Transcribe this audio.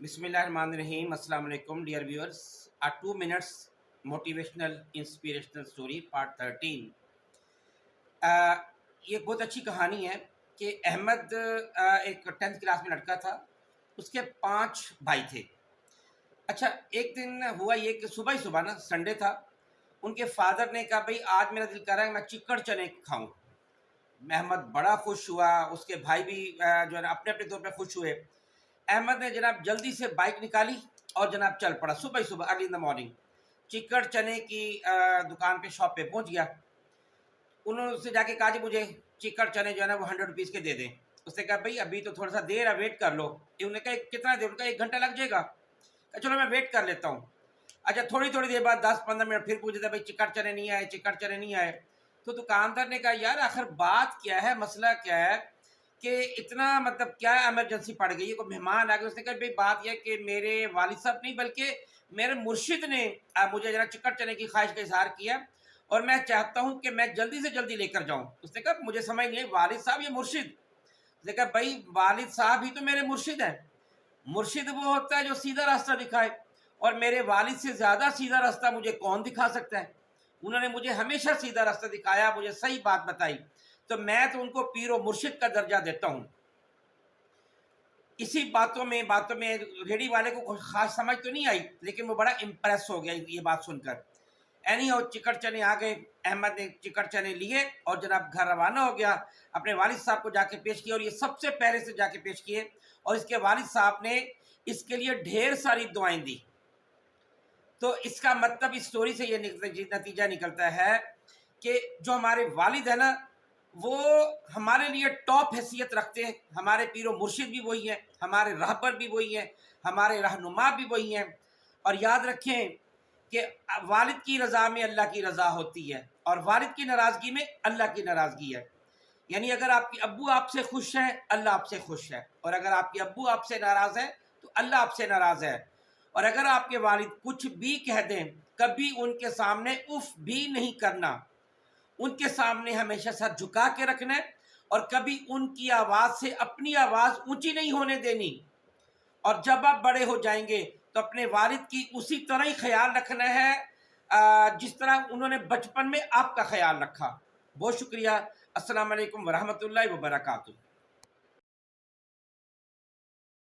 Bismillahirrahmanirrahim. Assalamu alaikum, dear viewers. A 2 minutes motivational inspirational story part 13. आ, ये बहुत अच्छी कहानी है कि अहमद एक 10th क्लास में लड़का था। उसके 5 भाई थे। अच्छा, एक दिन हुआ ये कि सुबह ही सुबह ना संडे था, उनके फादर ने कहा भाई आज मेरा दिल कर रहा है मैं चिकड़ चने खाऊं। अहमद बड़ा खुश हुआ, उसके भाई भी जो है ना अपने अपने तौर पर खुश हुए। अहमद ने जनाब जल्दी से बाइक निकाली और जनाब चल पड़ा सुबह ही सुबह अर्ली इन द मॉर्निंग। चिकड़ चने की दुकान पे शॉप पे पहुंच गया। उन्होंने उससे जाके कहा जी मुझे चिकड़ चने जो है ना वो 100 रुपीज़ के दे दें। उसने कहा भाई अभी तो थोड़ा सा देर है, वेट कर लो। उन्होंने कहा कितना देर? उनका 1 घंटा लग जाएगा। कहा चलो मैं वेट कर लेता हूँ। अच्छा, थोड़ी थोड़ी देर बाद 10-15 मिनट फिर पूछते भाई चिकड़ चने नहीं आए, चिकड़ चने नहीं आए। तो दुकानदार ने कहा यार आखिर बात क्या है, मसला क्या है कि इतना मतलब क्या इमरजेंसी पड़ गई है, कोई मेहमान आ गए। उसने कहा भाई बात यह कि मेरे वालिद साहब नहीं बल्कि मेरे मुर्शिद ने मुझे जरा चिकड़ चने की ख्वाहिश का इजहार किया और मैं चाहता हूं कि मैं जल्दी से जल्दी लेकर जाऊं। उसने कहा मुझे समझ नहीं आई, वालिद साहब या मुर्शिद? उसने कहा भाई वालिद साहब ही तो मेरे मुर्शिद हैं। मुर्शिद वो होता है जो सीधा रास्ता दिखाए, और मेरे वालिद से ज़्यादा सीधा रास्ता मुझे कौन दिखा सकता है? उन्होंने मुझे हमेशा सीधा रास्ता दिखाया, मुझे सही बात बताई, तो मैं तो उनको पीर व मुर्शिद का दर्जा देता हूँ। इसी बातों में रेडी वाले को खास समझ तो नहीं आई, लेकिन वो बड़ा इम्प्रेस हो गया ये बात सुनकर। एनी और चिकड़ चने आ गए। अहमद ने चिकड़ चने लिए और जनाब घर रवाना हो गया। अपने वालिद साहब को जाके पेश किया, और ये सबसे पहले से जाके पेश किए, और इसके वालिद साहब ने इसके लिए ढेर सारी दुआएं दी। तो इसका मतलब इस स्टोरी से ये नतीजा निकलता है कि जो हमारे वालिद है ना वो हमारे लिए टॉप हैसियत रखते हैं। हमारे पीरो मुर्शिद भी वही हैं, हमारे रहबर भी वही हैं, हमारे रहनुमा भी वही हैं। और याद रखें कि वालिद की रज़ा में अल्लाह की रज़ा होती है, और वालिद की नाराज़गी में अल्लाह की नाराज़गी है। यानी अगर आपकी अब्बू आपसे खुश है अल्लाह आपसे खुश है, और अगर आपकी अब्बू आपसे नाराज़ है तो अल्लाह आपसे नाराज़ है। और अगर आपके वालिद कुछ भी कह दें, कभी उनके सामने उफ भी नहीं करना, उनके सामने हमेशा सर झुका के रखना है, और कभी उनकी आवाज़ से अपनी आवाज़ ऊंची नहीं होने देनी। और जब आप बड़े हो जाएंगे तो अपने वालिद की उसी तरह ही ख्याल रखना है जिस तरह उन्होंने बचपन में आपका ख्याल रखा। बहुत शुक्रिया। अस्सलाम वालेकुम वरहमतुल्लाहि वबरकातुहू।